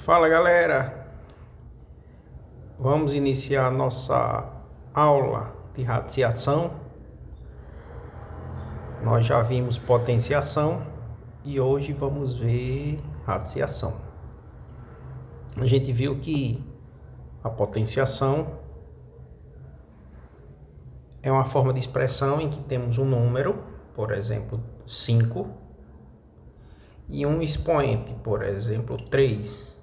Fala galera, vamos iniciar nossa aula de radiciação. Nós já vimos potenciação e hoje vamos ver radiciação. A gente viu que a potenciação é uma forma de expressão em que temos um número, por exemplo 5, e um expoente, por exemplo 3.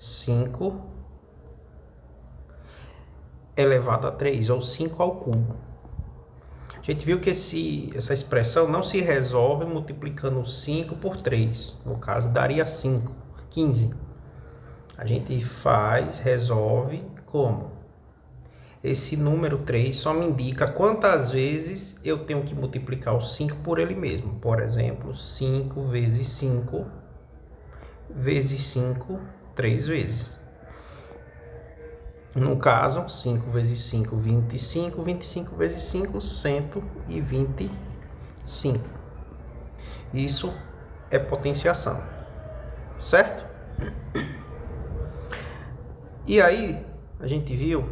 5 elevado a 3, ou 5 ao cubo. A gente viu que essa expressão não se resolve multiplicando 5 por 3. No caso, daria 15. A gente resolve como? Esse número 3 só me indica quantas vezes eu tenho que multiplicar o 5 por ele mesmo. Por exemplo, 5 vezes 5 vezes 5, 3 vezes. No caso, 5 vezes 5, 25. 25 vezes 5, 125. Isso é potenciação, certo? E aí, a gente viu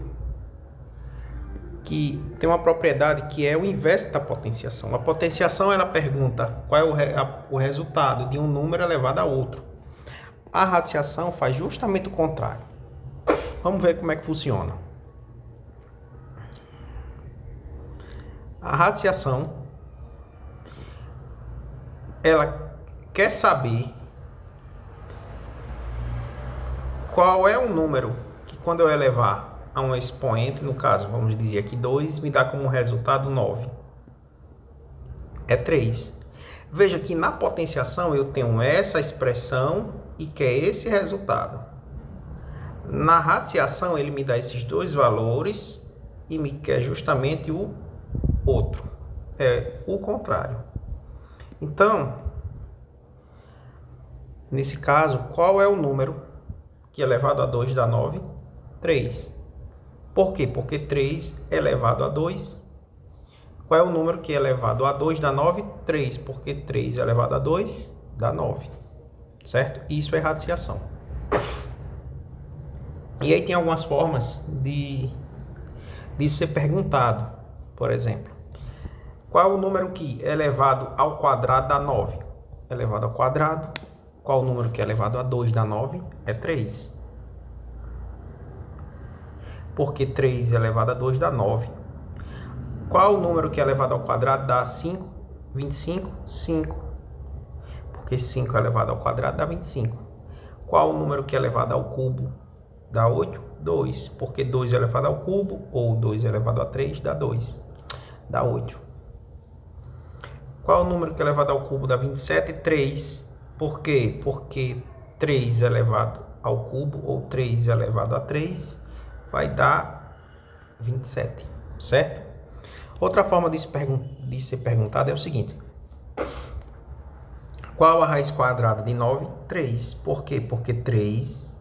que tem uma propriedade que é o inverso da potenciação. A potenciação, ela pergunta qual é o resultado de um número elevado a outro. A radiciação faz justamente o contrário. Vamos ver como é que funciona. A radiciação, ela quer saber qual é o número que, quando eu elevar a um expoente, no caso, vamos dizer aqui 2, me dá como resultado 9. É 3. Veja que na potenciação eu tenho essa expressão e que é esse resultado. Na radiciação ele me dá esses dois valores e me quer justamente o outro. É o contrário. Então, nesse caso, qual é o número que elevado a 2 dá 9? 3. Por quê? Porque 3 elevado a 2. Qual é o número que elevado a 2 dá 9? 3. Porque 3 elevado a 2 dá 9. Certo? Isso é radiciação. E aí tem algumas formas de ser perguntado. Por exemplo, qual é o número que elevado ao quadrado dá 9? Elevado ao quadrado. Qual o número que elevado a 2 dá 9? É 3. Porque 3 elevado a 2 dá 9. Qual o número que elevado ao quadrado dá 5? 25? 5. Porque 5 elevado ao quadrado dá 25. Qual o número que é elevado ao cubo dá 8? 2. Porque 2 elevado ao cubo, ou 2 elevado a 3, dá 2. Dá 8. Qual o número que é elevado ao cubo dá 27? 3. Por quê? Porque 3 elevado ao cubo, ou 3 elevado a 3, vai dar 27. Certo? Outra forma de ser perguntado é o seguinte. Qual a raiz quadrada de 9? 3. Por quê? Porque 3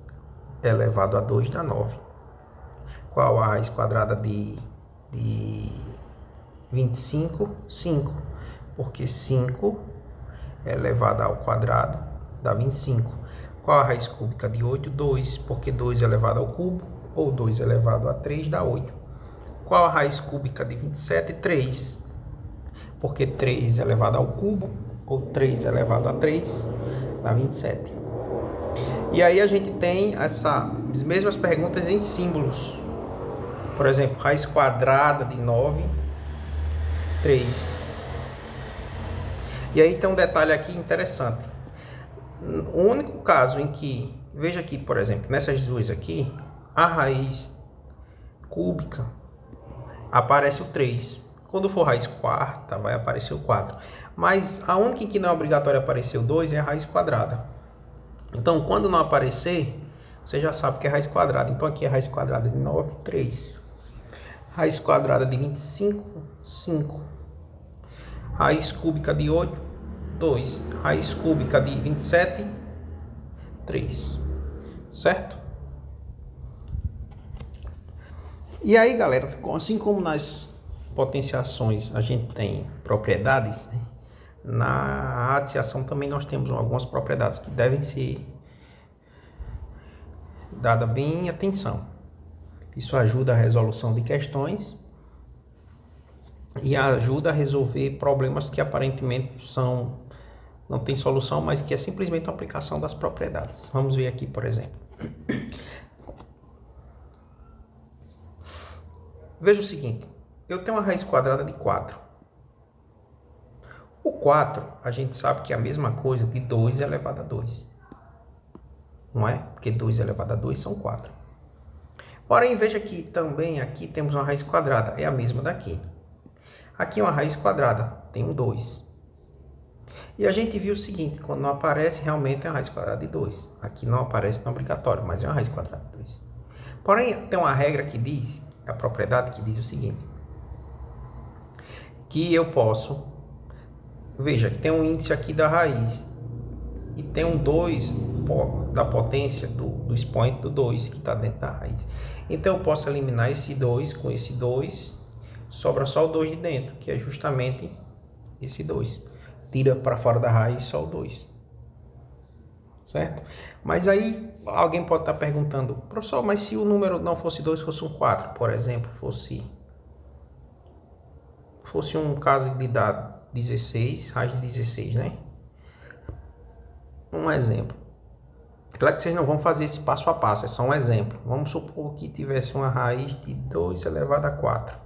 elevado a 2 dá 9. Qual a raiz quadrada de 25? 5. Porque 5 elevado ao quadrado dá 25. Qual a raiz cúbica de 8? 2. Porque 2 elevado ao cubo, ou 2 elevado a 3 dá 8. Qual a raiz cúbica de 27? 3. Porque 3 elevado ao cubo, ou 3 elevado a 3, dá 27. E aí a gente tem as mesmas perguntas em símbolos. Por exemplo, raiz quadrada de 9, 3. E aí tem um detalhe aqui interessante. O único caso em que, veja aqui, por exemplo, nessas duas aqui, a raiz cúbica aparece o 3. Quando for raiz quarta, vai aparecer o 4. Mas a única em que não é obrigatório aparecer o 2 é a raiz quadrada. Então, quando não aparecer, você já sabe que é raiz quadrada. Então, aqui é raiz quadrada de 9, 3. Raiz quadrada de 25, 5. Raiz cúbica de 8, 2. Raiz cúbica de 27, 3. Certo? E aí, galera, assim como nas potenciações a gente tem propriedades, na radiciação também nós temos algumas propriedades que devem ser dada bem atenção. Isso ajuda a resolução de questões e ajuda a resolver problemas que aparentemente não tem solução, mas que é simplesmente uma aplicação das propriedades. Vamos ver aqui, por exemplo. Veja o seguinte, eu tenho uma raiz quadrada de 4. O 4, a gente sabe que é a mesma coisa de 2 elevado a 2. Não é? Porque 2 elevado a 2 são 4. Porém, veja que também aqui temos uma raiz quadrada, é a mesma daqui. Aqui é uma raiz quadrada, tem um 2. E a gente viu o seguinte, quando não aparece, realmente é uma raiz quadrada de 2. Aqui não aparece, não é obrigatório, mas é uma raiz quadrada de 2. Porém, tem uma regra que diz, a propriedade que diz o seguinte, que eu posso, veja, tem um índice aqui da raiz, e tem um 2 da potência do expoente do 2, que está dentro da raiz. Então, eu posso eliminar esse 2 com esse 2, sobra só o 2 de dentro, que é justamente esse 2. Tira para fora da raiz só o 2. Certo? Mas aí, alguém pode estar perguntando, professor, mas se o número não fosse 2, fosse um 4, por exemplo, fosse um caso de dar 16, raiz de 16, né? Um exemplo. Claro que vocês não vão fazer esse passo a passo, é só um exemplo. Vamos supor que tivesse uma raiz de 2 elevado a 4.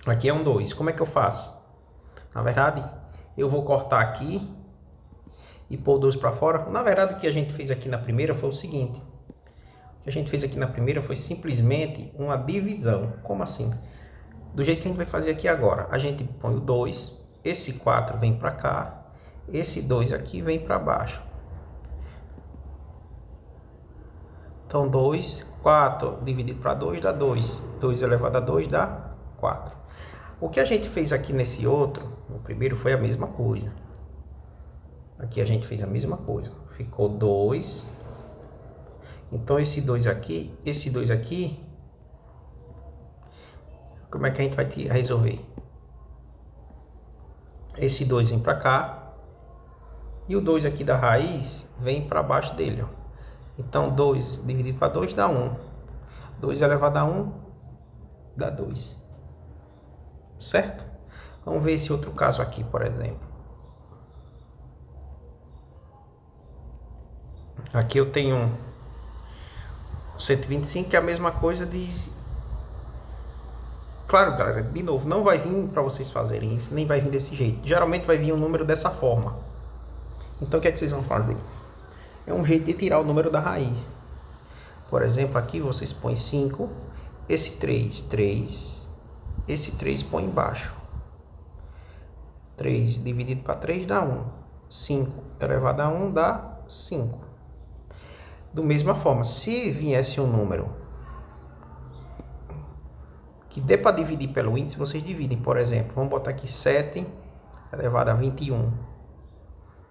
Aqui é um 2. Como é que eu faço? Na verdade, eu vou cortar aqui e pôr 2 para fora. Na verdade, o que a gente fez aqui na primeira foi o seguinte. O que a gente fez aqui na primeira foi simplesmente uma divisão. Como assim? Do jeito que a gente vai fazer aqui agora. A gente põe o 2, esse 4 vem para cá, esse 2 aqui vem para baixo. Então, 2, 4 dividido para 2 dá 2. 2 elevado a 2 dá 4. O que a gente fez aqui nesse outro, no primeiro, foi a mesma coisa. Aqui a gente fez a mesma coisa. Ficou 2. Então, esse 2 aqui, como é que a gente vai resolver? Esse 2 vem para cá. E o 2 aqui da raiz vem para baixo dele, ó. Então, 2 dividido para 2 dá 1. 2 elevado a 1 dá 2. Certo? Vamos ver esse outro caso aqui, por exemplo. Aqui eu tenho 125, que é a mesma coisa de... Claro, galera, de novo, não vai vir para vocês fazerem isso, nem vai vir desse jeito. Geralmente vai vir um número dessa forma. Então, o que é que vocês vão fazer? É um jeito de tirar o número da raiz. Por exemplo, aqui vocês põem 5, esse 3, 3, esse 3 põe embaixo. 3 dividido para 3 dá 1. 5 elevado a 1 dá 5. Da mesma forma, se viesse um número que dê para dividir pelo índice, vocês dividem. Por exemplo, vamos botar aqui 7 elevado a 21.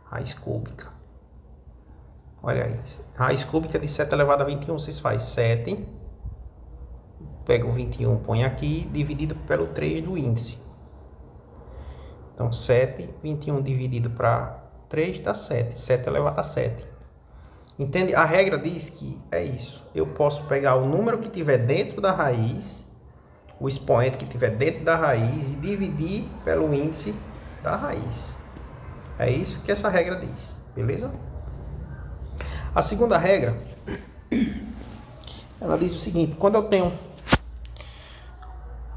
Raiz cúbica. Olha aí, raiz cúbica de 7 elevado a 21, vocês fazem 7, pega o 21, põe aqui, dividido pelo 3 do índice. Então, 7, 21 dividido para 3 dá 7, 7 elevado a 7. Entende? A regra diz que é isso. Eu posso pegar o número que tiver dentro da raiz, o expoente que tiver dentro da raiz e dividir pelo índice da raiz. É isso que essa regra diz, beleza? A segunda regra, ela diz o seguinte, quando eu tenho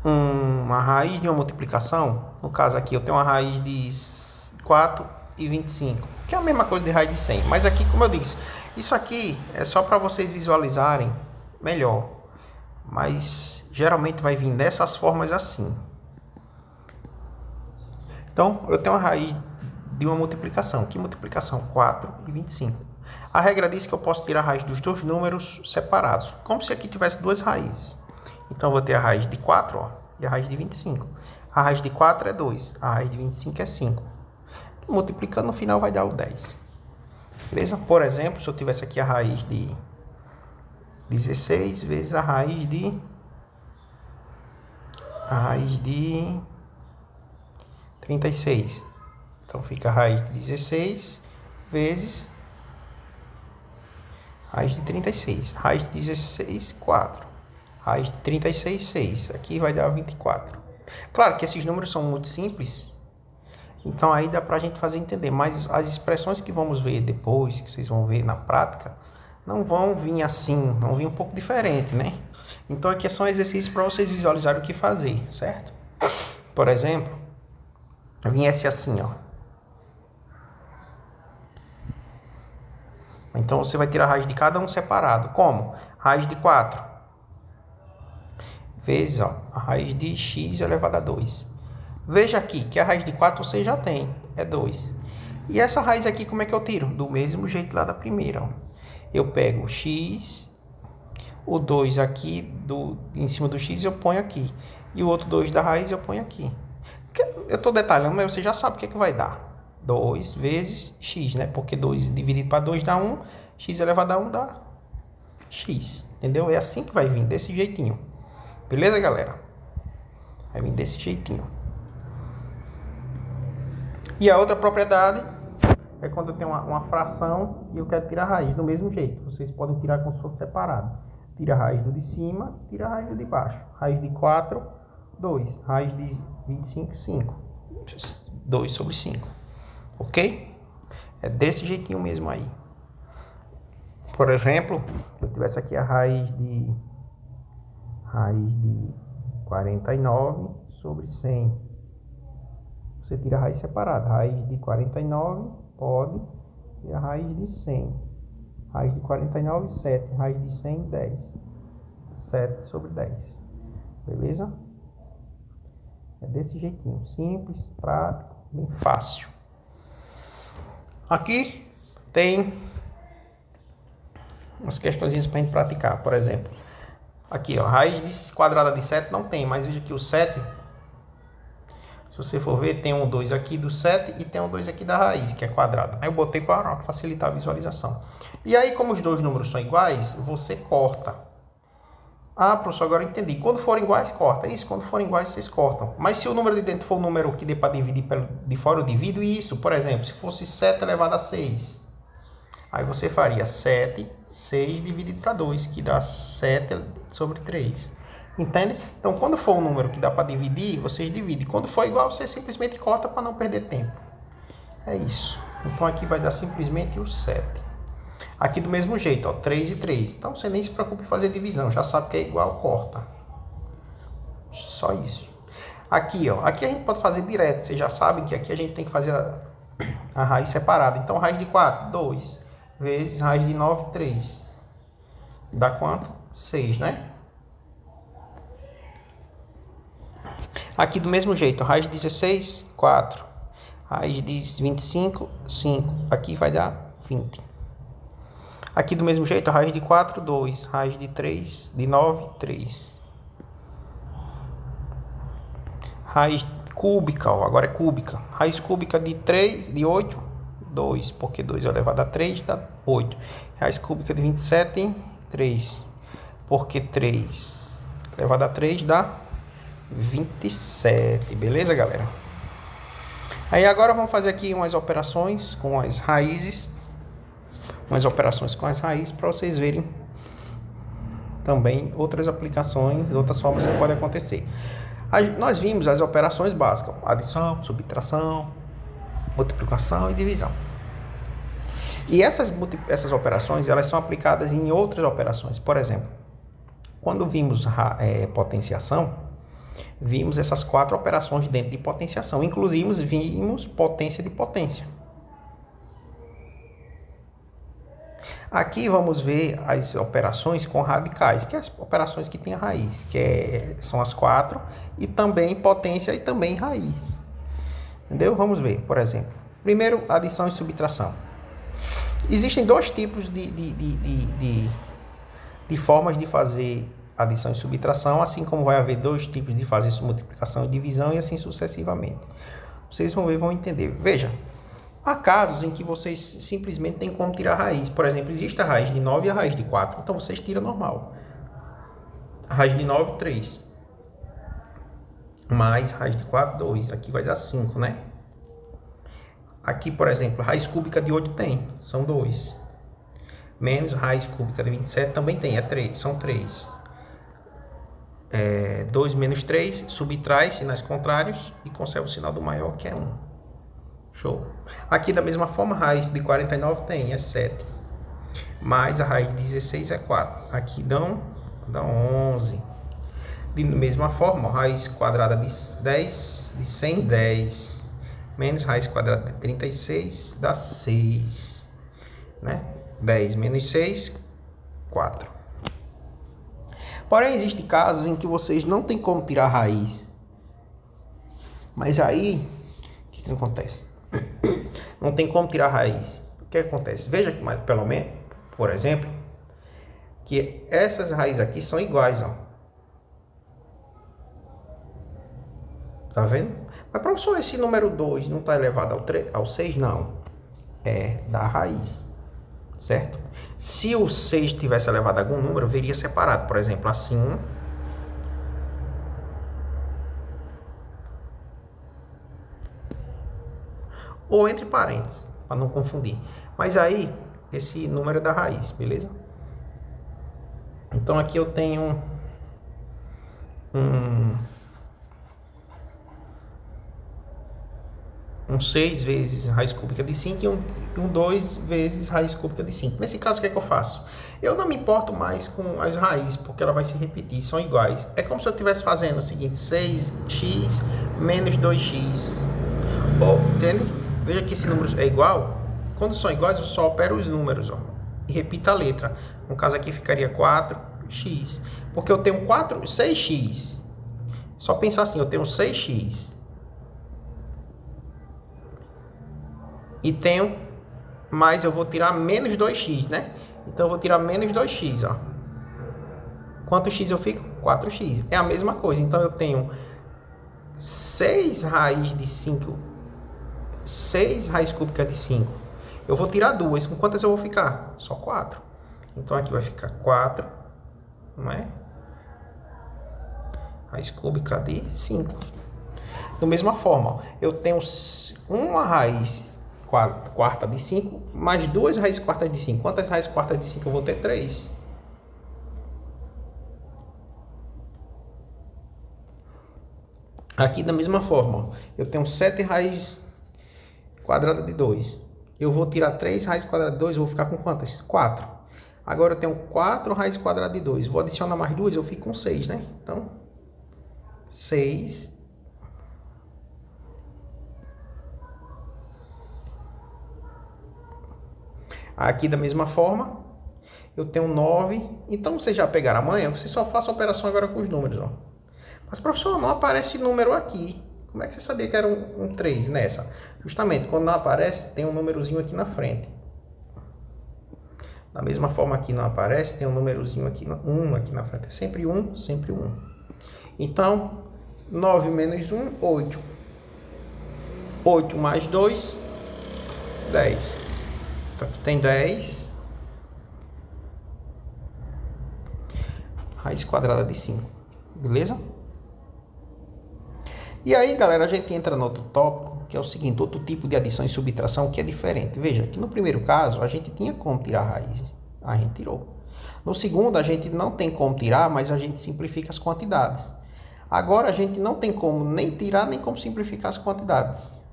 uma raiz de uma multiplicação, no caso aqui eu tenho uma raiz de 4 e 25, que é a mesma coisa de raiz de 100, mas aqui, como eu disse, isso aqui é só para vocês visualizarem melhor, mas geralmente vai vir dessas formas assim. Então, eu tenho uma raiz de uma multiplicação, que multiplicação? 4 e 25. A regra diz que eu posso tirar a raiz dos dois números separados, como se aqui tivesse duas raízes. Então, eu vou ter a raiz de 4, ó, e a raiz de 25. A raiz de 4 é 2, a raiz de 25 é 5. Multiplicando, no final vai dar o 10. Beleza? Por exemplo, se eu tivesse aqui a raiz de 16 vezes a raiz de 36. Então, fica a raiz de 16 vezes Raiz de 36. Raiz de 16, 4. Raiz de 36, 6. Aqui vai dar 24. Claro que esses números são muito simples, então aí dá pra gente fazer entender. Mas as expressões que vamos ver depois, que vocês vão ver na prática, não vão vir assim, vão vir um pouco diferente, né? Então aqui é só um exercício para vocês visualizarem o que fazer, certo? Por exemplo, viesse assim, ó. Então você vai tirar a raiz de cada um separado. Como? Raiz de 4 vezes, ó, a raiz de x elevado a 2. Veja aqui que a raiz de 4 você já tem, é 2. E essa raiz aqui, como é que eu tiro? Do mesmo jeito lá da primeira, ó. Eu pego o x, o 2 aqui em cima do x eu ponho aqui. E o outro 2 da raiz eu ponho aqui. Eu estou detalhando, mas você já sabe o que é que vai dar. 2 vezes x, né? Porque 2 dividido para 2 dá 1. X elevado a 1 dá x. Entendeu? É assim que vai vir, desse jeitinho. Beleza, galera? Vai vir desse jeitinho. E a outra propriedade é quando eu tenho uma fração e eu quero tirar a raiz do mesmo jeito. Vocês podem tirar como se fosse separado. Tira a raiz do de cima, tira a raiz do de baixo. Raiz de 4, 2. Raiz de 25, 5. 2 sobre 5. Ok? É desse jeitinho mesmo aí. Por exemplo, se eu tivesse aqui a raiz de 49 sobre 100. Você tira a raiz separada. Raiz de 49 pode e a raiz de 100. Raiz de 49, 7. Raiz de 100, 10. 7 sobre 10. Beleza? É desse jeitinho. Simples, prático, bem fácil. Aqui tem umas questões para a gente praticar. Por exemplo, aqui, ó, raiz quadrada de 7 não tem, mas veja que o 7, se você for ver, tem um 2 aqui do 7 e tem um 2 aqui da raiz, que é quadrada. Aí eu botei para facilitar a visualização. E aí, como os dois números são iguais, você corta. Ah, professor, agora eu entendi. Quando forem iguais, corta. Isso, quando forem iguais, vocês cortam. Mas se o número de dentro for o número que dê para dividir de fora, eu divido isso. Por exemplo, se fosse 7 elevado a 6. Aí você faria 7, 6 dividido para 2, que dá 7 sobre 3. Entende? Então, quando for um número que dá para dividir, vocês dividem. Quando for igual, você simplesmente corta para não perder tempo. É isso. Então, aqui vai dar simplesmente o 7. Aqui do mesmo jeito, ó, 3 e 3. Então, você nem se preocupe em fazer divisão. Já sabe que é igual, corta. Só isso. Aqui, ó. Aqui a gente pode fazer direto. Vocês já sabem que aqui a gente tem que fazer a raiz separada. Então, raiz de 4, 2. Vezes raiz de 9, 3. Dá quanto? 6, né? Aqui do mesmo jeito, raiz de 16, 4. Raiz de 25, 5. Aqui vai dar 20. Aqui do mesmo jeito, raiz de 4, 2. Raiz de 3, de 9, 3. Raiz cúbica, ó, agora é cúbica. Raiz cúbica de 3, de 8, 2. Porque 2 elevado a 3 dá 8. Raiz cúbica de 27, 3. Porque 3 elevado a 3 dá 27. Beleza, galera? Aí agora vamos fazer aqui umas operações com as raízes. Umas operações com as raízes para vocês verem também outras aplicações, outras formas que podem acontecer. Nós vimos as operações básicas: adição, subtração, multiplicação e divisão. E essas operações, elas são aplicadas em outras operações. Por exemplo, quando vimos potenciação, vimos essas 4 operações dentro de potenciação. Inclusive, vimos potência de potência. Aqui vamos ver as operações com radicais, que é as operações que têm a raiz, são as 4, e também potência e também raiz. Entendeu? Vamos ver, por exemplo. Primeiro, adição e subtração. Existem 2 tipos de formas de fazer adição e subtração, assim como vai haver 2 tipos de fazer multiplicação e divisão, e assim sucessivamente. Vocês vão ver, vão entender. Veja, há casos em que vocês simplesmente têm como tirar a raiz. Por exemplo, existe a raiz de 9 e a raiz de 4. Então, vocês tiram normal. A raiz de 9, 3. Mais raiz de 4, 2. Aqui vai dar 5, né? Aqui, por exemplo, raiz cúbica de 8 tem. São 2. menos raiz cúbica de 27 também tem, é 3, são 3. 2 menos 3, subtrai sinais contrários e conserva o sinal do maior, que é 1. Show. Aqui da mesma forma, a raiz de 49 tem, é 7. Mais a raiz de 16 é 4. Aqui dão 11. Da mesma forma, a raiz quadrada de 10, de 100, 10. Menos raiz quadrada de 36 dá 6. Né? 10 menos 6, 4. Porém, existem casos em que vocês não tem como tirar a raiz. Mas aí, o que acontece? Não tem como tirar a raiz. O que acontece? Veja que, pelo menos, por exemplo, que essas raízes aqui são iguais, ó. Tá vendo? Mas, professor, esse número 2 não está elevado ao 6? Não. É da raiz. Certo? Se o 6 tivesse elevado a algum número, viria separado. Por exemplo, assim. Ou entre parênteses, para não confundir. Mas aí, esse número é da raiz, beleza? Então, aqui eu tenho um 6 vezes raiz cúbica de 5 e um 2 vezes raiz cúbica de 5. Nesse caso, o que é que eu faço? Eu não me importo mais com as raízes, porque ela vai se repetir, são iguais. É como se eu estivesse fazendo o seguinte, 6x menos 2x. Entende? Veja que esse número é igual. Quando são iguais, eu só opero os números, ó, e repito a letra. No caso aqui ficaria 4x. Porque eu tenho 6x. Só pensar assim, eu tenho 6x. E tenho, mais eu vou tirar menos 2x, né? Então eu vou tirar menos 2x, ó. Quanto x eu fico? 4x. É a mesma coisa. Então eu tenho 6 raiz de 5. 6 raiz cúbica de 5. Eu vou tirar 2. Com quantas eu vou ficar? Só 4. Então aqui vai ficar 4, não é? Raiz cúbica de 5. Da mesma forma, ó, eu tenho uma raiz quarta de 5, mais 2 raízes quartas de 5. Quantas raízes quartas de 5 eu vou ter? 3. Aqui da mesma forma, ó, eu tenho 7 raízes quadradas de 2. Eu vou tirar 3 raízes quadradas de 2, eu vou ficar com quantas? 4. Agora eu tenho 4 raízes quadradas de 2. Vou adicionar mais 2, eu fico com 6, né? Então, 6. Aqui da mesma forma, eu tenho 9. Então, vocês já pegaram amanhã, você só faça a operação agora com os números, ó. Mas, professor, não aparece número aqui. Como é que você sabia que era um 3 nessa? Justamente, quando não aparece, tem um númerozinho aqui na frente. Da mesma forma aqui não aparece, tem um númerozinho aqui, 1 aqui na frente. É sempre 1, sempre 1. Então, 9 menos 1, 8. 8 mais 2, 10. Então aqui tem 10 raiz quadrada de 5. Beleza? E aí, galera, a gente entra no outro tópico, que é o seguinte, outro tipo de adição e subtração que é diferente. Veja, que no primeiro caso, a gente tinha como tirar a raiz. A gente tirou. No segundo, a gente não tem como tirar, mas a gente simplifica as quantidades. Agora, a gente não tem como nem tirar, nem como simplificar as quantidades.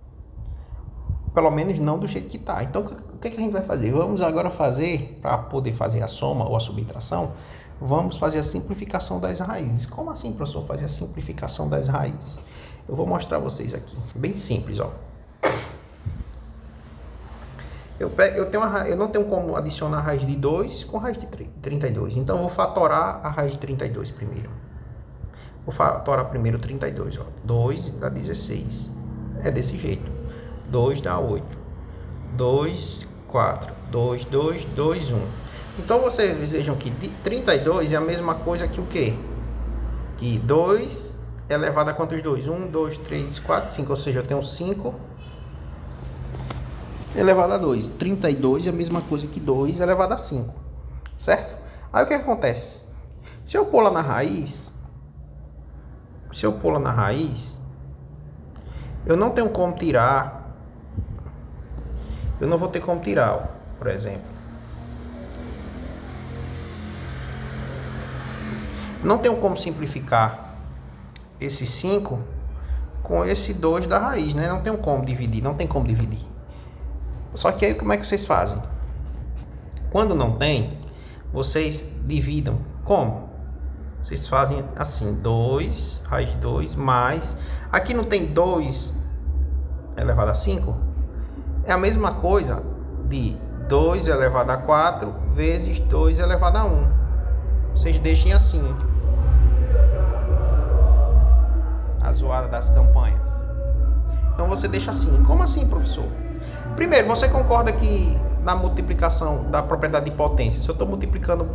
Pelo menos não do jeito que está. Então, o que a gente vai fazer? Vamos agora fazer, para poder fazer a soma ou a subtração, vamos fazer a simplificação das raízes. Como assim, professor, fazer a simplificação das raízes? Eu vou mostrar a vocês aqui. Bem simples, ó. Eu não tenho como adicionar a raiz de 2 com a raiz de 32. Então, eu vou fatorar a raiz de 32 primeiro. Vou fatorar primeiro 32, ó. 2 dá 16. É desse jeito. 2 dá 8. 2, 4. 2, 2, 2, 1. Então, vocês vejam que 32 é a mesma coisa que o quê? Que 2 é elevado a quantos 2? 1, 2, 3, 4, 5. Ou seja, eu tenho 5 elevado a 2. 32 é a mesma coisa que 2 elevado a 5. Certo? Aí o que acontece? Se eu pôr lá na raiz, eu não tenho como tirar. Eu não vou ter como tirar, ó, por exemplo. Não tenho como simplificar esse 5 com esse 2 da raiz, né? Não tenho como dividir, não tem como dividir. Só que aí como é que vocês fazem? Quando não tem, vocês dividam. Como? Vocês fazem assim, 2, raiz de 2, mais... Aqui não tem 2 elevado a 5? É a mesma coisa de 2 elevado a 4 vezes 2 elevado a 1. Vocês deixem assim. A zoada das campanhas. Então você deixa assim. Como assim, professor? Primeiro, você concorda que na multiplicação da propriedade de potência, se eu estou multiplicando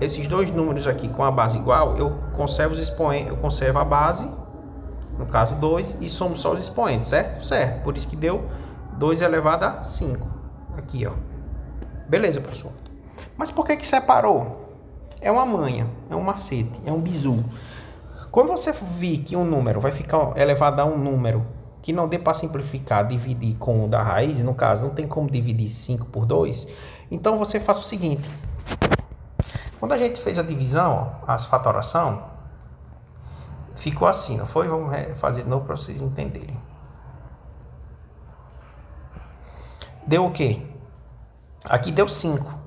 esses dois números aqui com a base igual, eu conservo os expoentes, eu conservo a base, no caso 2, e somo só os expoentes, certo? Certo. Por isso que deu 2 elevado a 5. Aqui, ó. Beleza, professor. Mas por que separou? É uma manha, é um macete, é um bizu. Quando você vir que um número vai ficar elevado a um número que não dê para simplificar, dividir com o da raiz, no caso, não tem como dividir 5 por 2, então você faz o seguinte. Quando a gente fez a divisão, ó, as fatoração, ficou assim, não foi? Vamos fazer de novo para vocês entenderem. Deu o quê? Aqui deu 5.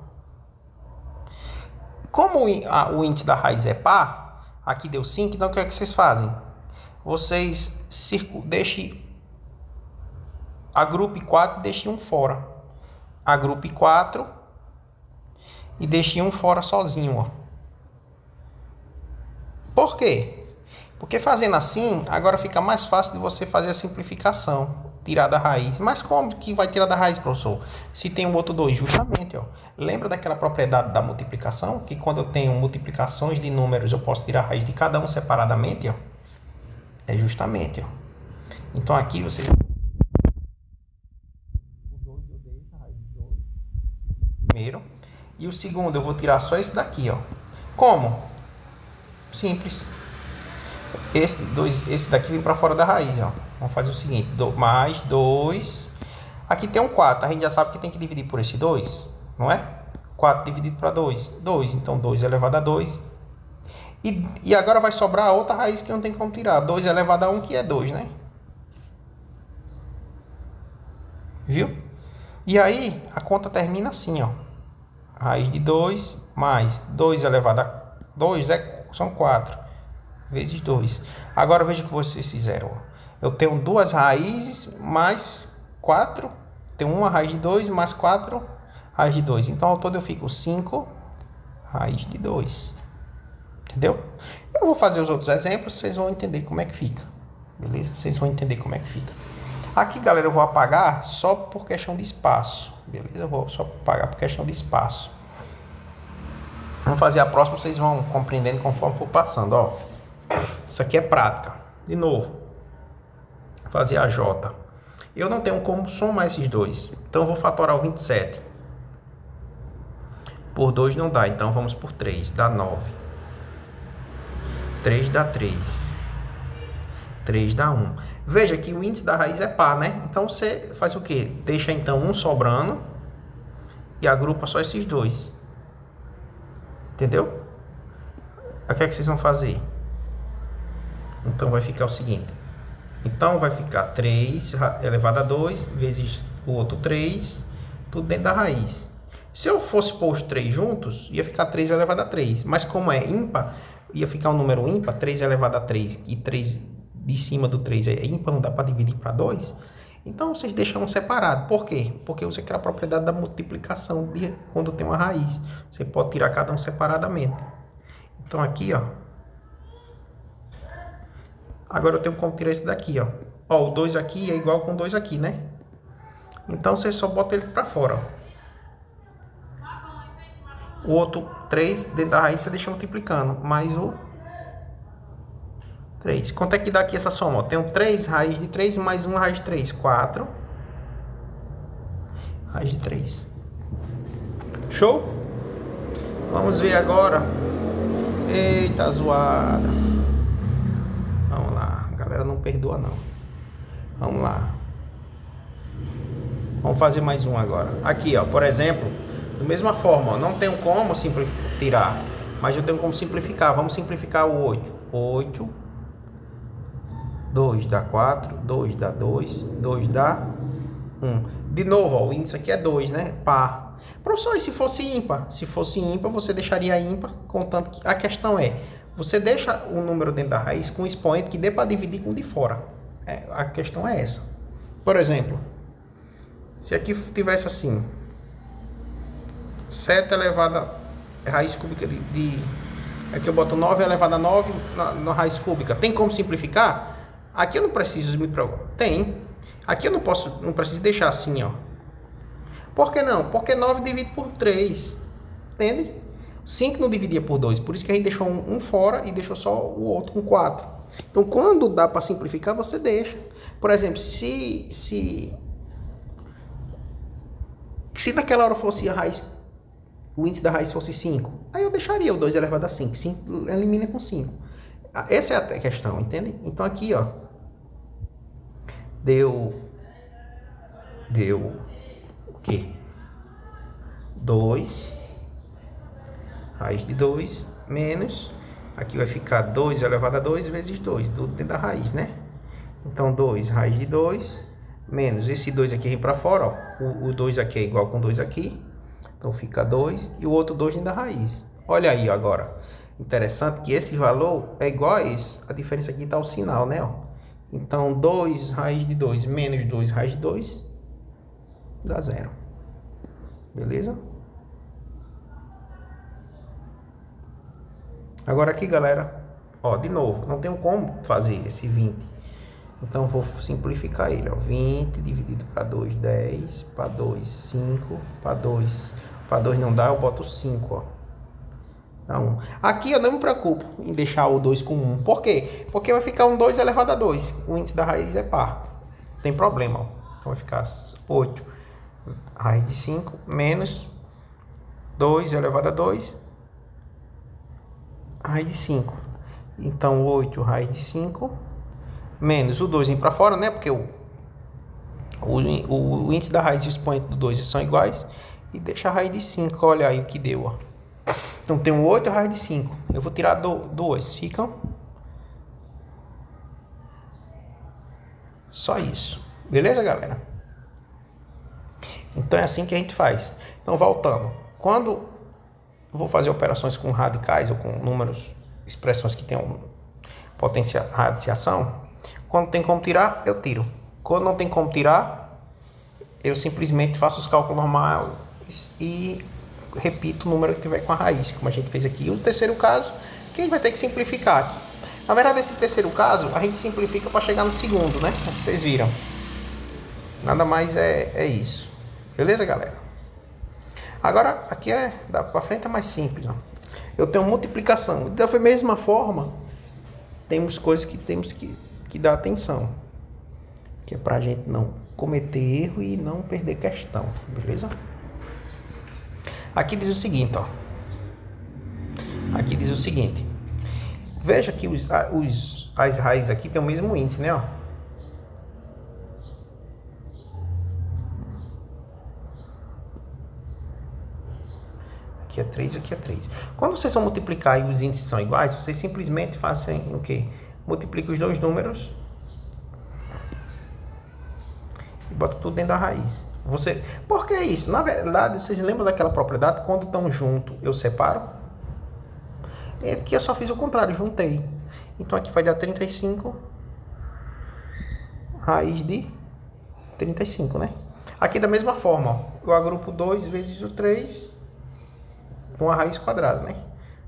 Como o índice da raiz é par, aqui deu 5, então o que é que vocês fazem? Vocês deixem, agrupe 4 e deixem um fora. Agrupe 4 e deixem um fora sozinho, ó. Por quê? Porque fazendo assim, agora fica mais fácil de você fazer a simplificação, tirar da raiz. Mas como que vai tirar da raiz, professor? Se tem um outro 2, justamente, ó. Lembra daquela propriedade da multiplicação? Que quando eu tenho multiplicações de números, eu posso tirar a raiz de cada um separadamente, ó. É justamente, ó. Então aqui você... Primeiro. E o segundo eu vou tirar só esse daqui, ó. Como? Simples. Esse daqui vem para fora da raiz, ó. Vamos fazer o seguinte, mais 2. Aqui tem um 4, a gente já sabe que tem que dividir por esse 2, não é? 4 dividido para 2, 2, então 2 elevado a 2. E agora vai sobrar a outra raiz que não tem como tirar, 2 elevado a 1, que é 2, né? Viu? E aí, a conta termina assim, ó. Raiz de 2 mais 2 elevado a 2 são 4. Vezes 2. Agora veja o que vocês fizeram. Eu tenho duas raízes mais 4. Tenho uma raiz de 2 mais 4 raiz de 2. Então ao todo eu fico 5 raiz de 2. Entendeu? Eu vou fazer os outros exemplos, vocês vão entender como é que fica. Beleza? Vocês vão entender como é que fica. Aqui, galera, eu vou apagar só por questão de espaço. Beleza? Eu vou só apagar por questão de espaço. Vamos fazer a próxima, vocês vão compreendendo conforme for passando, ó. Isso aqui é prática. De novo, fazer a J. Eu não tenho como somar esses dois. Então, eu vou fatorar o 27. Por 2 não dá. Então, vamos por 3. Dá 9. 3 dá 3. 3 dá 1. Veja que o índice da raiz é par, né? Então, você faz o quê? Deixa, então, um sobrando e agrupa só esses dois. Entendeu? O que é que vocês vão fazer? Então vai ficar o seguinte. Então vai ficar 3 elevado a 2 vezes o outro 3, tudo dentro da raiz. Se eu fosse pôr os 3 juntos, ia ficar 3 elevado a 3. Mas como é ímpar, ia ficar um número ímpar, 3 elevado a 3, e 3 de cima do 3 é ímpar, não dá para dividir para 2. Então vocês deixam separado. Por quê? Porque você quer a propriedade da multiplicação quando tem uma raiz. Você pode tirar cada um separadamente. Então aqui, ó. Agora eu tenho como tirar esse daqui, ó. Ó, o 2 aqui é igual com 2 aqui, né? Então você só bota ele para fora, ó. O outro 3 dentro da raiz você deixa multiplicando. Mais o 3. Quanto é que dá aqui essa soma? Ó, tenho 3 raiz de 3 mais 1 raiz de 3. 4 raiz de 3. Show? Vamos ver agora. Eita, zoada. Vamos lá. A galera não perdoa, não. Vamos lá. Vamos fazer mais um agora. Aqui, ó. Por exemplo, da mesma forma, ó, não tenho como tirar. mas eu tenho como simplificar. Vamos simplificar o 8. 8, 2 dá 4, 2 dá 2, 2 dá 1. De novo, ó, o índice aqui é 2, né? Par. Professor, e se fosse ímpar? Se fosse ímpar, você deixaria ímpar, contanto que... A questão é, você deixa o número dentro da raiz com um expoente que dê para dividir com o de fora. A questão é essa. Por exemplo, se aqui tivesse assim, 7 elevado a raiz cúbica aqui eu boto 9 elevado a 9 na raiz cúbica. Tem como simplificar? Aqui eu não preciso me preocupar. Tem. Aqui eu não preciso deixar assim, ó. Por que não? Porque 9 divide por 3. Entende? 5 não dividia por 2. Por isso que a gente deixou um fora e deixou só o outro com 4. Então, quando dá para simplificar, você deixa. Por exemplo, se naquela hora fosse a raiz, o índice da raiz fosse 5, aí eu deixaria o 2 elevado a 5. 5 elimina com 5. Essa é a questão, entende? Então aqui, ó, deu o quê? 2 raiz de 2 menos, aqui vai ficar 2 elevado a 2 vezes 2, tudo dentro da raiz, né? Então 2 raiz de 2 menos, esse 2 aqui vem para fora, ó, o 2 aqui é igual com 2 aqui, então fica 2 e o outro 2 dentro da raiz. Olha aí agora, interessante que esse valor é igual a esse, a diferença aqui está o sinal, né? Ó. Então 2 raiz de 2 menos 2 raiz de 2 dá 0. Beleza? Agora aqui, galera, ó, de novo, não tenho como fazer esse 20. Então vou simplificar ele, ó, 20 dividido para 2, 10, para 2, 5, para 2 não dá, eu boto 5, ó. Dá 1. Aqui eu não me preocupo em deixar o 2 com 1. Por quê? Porque vai ficar um 2 elevado a 2. O índice da raiz é par. Não tem problema, ó. Então vai ficar 8 raiz de 5 menos 2 elevado a 2 raiz de 5. Então 8 raiz de 5 menos o 2 vem para fora, né? Porque o índice da raiz e o expoente do 2 são iguais. E deixa a raiz de 5. Olha aí o que deu, ó. Então tem um 8 raiz de 5. Eu vou tirar 2. Ficam só isso. Beleza, galera? Então é assim que a gente faz. Então voltando. Quando eu vou fazer operações com radicais ou com números, expressões que tenham potência radiciação, quando tem como tirar, eu tiro. Quando não tem como tirar, eu simplesmente faço os cálculos normais e repito o número que tiver com a raiz, como a gente fez aqui. E o terceiro caso, que a gente vai ter que simplificar aqui. Na verdade, esse terceiro caso, a gente simplifica para chegar no segundo, né? Como vocês viram. Nada mais é isso. Beleza, galera? Agora, aqui da para frente é mais simples, ó. Eu tenho multiplicação. Da mesma forma, temos coisas que temos que dar atenção. Que é para a gente não cometer erro e não perder questão. Beleza? Aqui diz o seguinte, ó. Aqui diz o seguinte. Veja que as raízes aqui tem o mesmo índice, né, ó. Aqui é 3, aqui é 3. Quando vocês vão multiplicar e os índices são iguais, vocês simplesmente fazem o quê? Multiplicam os dois números e bota tudo dentro da raiz. Por que isso? Na verdade, vocês lembram daquela propriedade? Quando estão juntos, eu separo? É que eu só fiz o contrário, juntei. Então aqui vai dar 35 raiz de 35, né? Aqui da mesma forma, ó, eu agrupo 2 vezes o 3 com a raiz quadrada, né?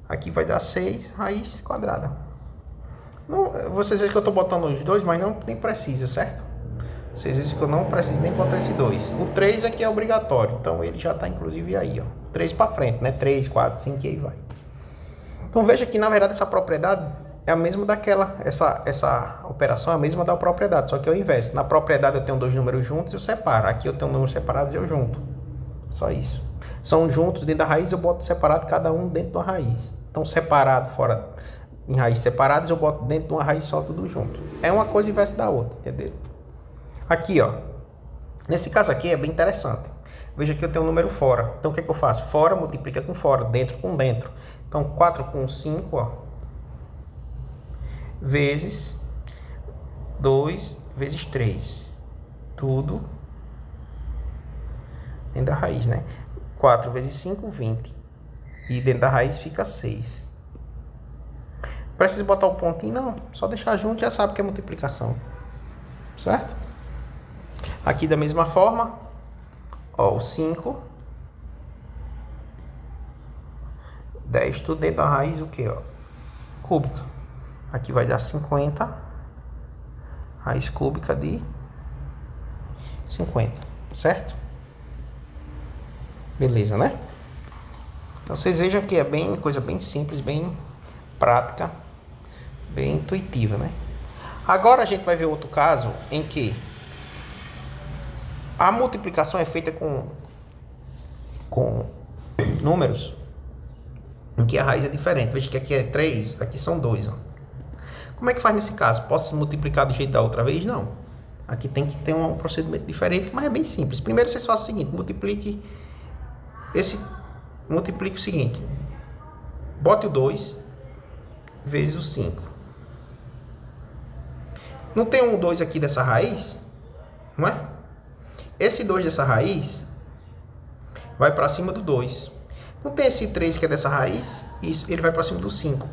Aqui vai dar 6 raiz quadrada. Não, vocês veem que eu estou botando os dois, mas não nem precisa, certo? Vocês veem que eu não preciso nem botar esse 2. O 3 aqui é obrigatório, então ele já está inclusive aí, ó. 3 para frente, né? 3, 4, 5 e aí vai. Então veja que na verdade essa propriedade é a mesma daquela, essa operação é a mesma da propriedade, só que eu inverso. Na propriedade eu tenho dois números juntos, eu separo. Aqui eu tenho números separados e eu junto. Só isso. São juntos dentro da raiz, eu boto separado cada um dentro da raiz. Então separado fora, em raízes separadas, eu boto dentro de uma raiz só tudo junto. É uma coisa inversa da outra, entendeu? Aqui, ó. Nesse caso aqui é bem interessante. Veja que eu tenho um número fora. Então o que é que eu faço? Fora multiplica com fora, dentro com dentro. Então, 4 com 5, ó, vezes 2 vezes 3. Tudo dentro da raiz, né? 4 vezes 5, 20. E dentro da raiz fica 6. Precisa botar o pontinho? Não. Só deixar junto, já sabe que é multiplicação. Certo? Aqui da mesma forma, ó, o 5, 10, tudo dentro da raiz, o que, ó? Cúbica. Aqui vai dar 50, raiz cúbica de 50, certo? Beleza, né? Então vocês vejam que é bem, coisa bem simples, bem prática, bem intuitiva, né? Agora a gente vai ver outro caso em que a multiplicação é feita com números em que a raiz é diferente. Veja que aqui é 3, aqui são 2. Ó. Como é que faz nesse caso? Posso multiplicar do jeito da outra vez? Não. Aqui tem que ter um procedimento diferente, mas é bem simples. Primeiro vocês fazem o seguinte, multiplique o seguinte. Bote o 2 vezes o 5. Não tem um 2 aqui dessa raiz? Não é? Esse 2 dessa raiz vai para cima do 2. Não tem esse 3 que é dessa raiz? Isso, ele vai para cima do 5.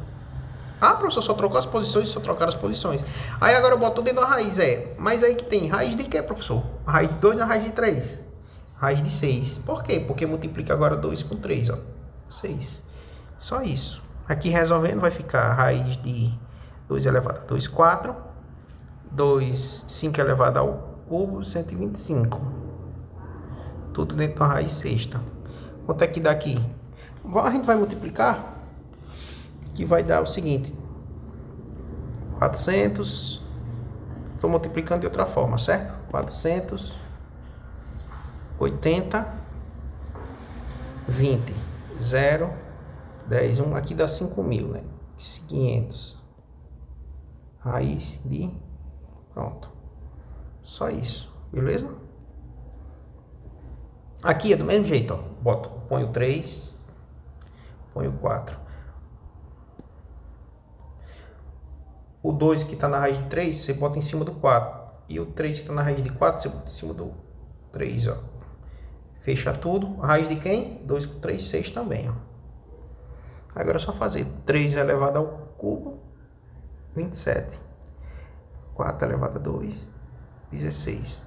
Ah, professor, só trocou as posições, só trocaram as posições. Aí agora eu boto tudo dentro da raiz, Mas aí que tem raiz de quê, professor? A raiz de 2 e a raiz de 3. Raiz de 6. Por quê? Porque multiplica agora 2 com 3, ó. 6. Só isso. Aqui resolvendo vai ficar a raiz de 2 elevado a 2, 4. 5 elevado ao cubo, 125. Tudo dentro da raiz sexta. Quanto é que dá aqui? A gente vai multiplicar, que vai dar o seguinte. 400. Estou multiplicando de outra forma, certo? 480, 20, 0, 10, 1. Aqui dá 5.000, né? 500. Raiz de... Pronto. Só isso, beleza? Aqui é do mesmo jeito, ó. Põe o 3, põe o 4. O 2 que está na raiz de 3, você bota em cima do 4. E o 3 que está na raiz de 4, você bota em cima do 3, ó. Fecha tudo. A raiz de quem? 2 com 3, 6 também, ó. Agora é só fazer 3 elevado ao cubo, 27. 4 elevado a 2, 16.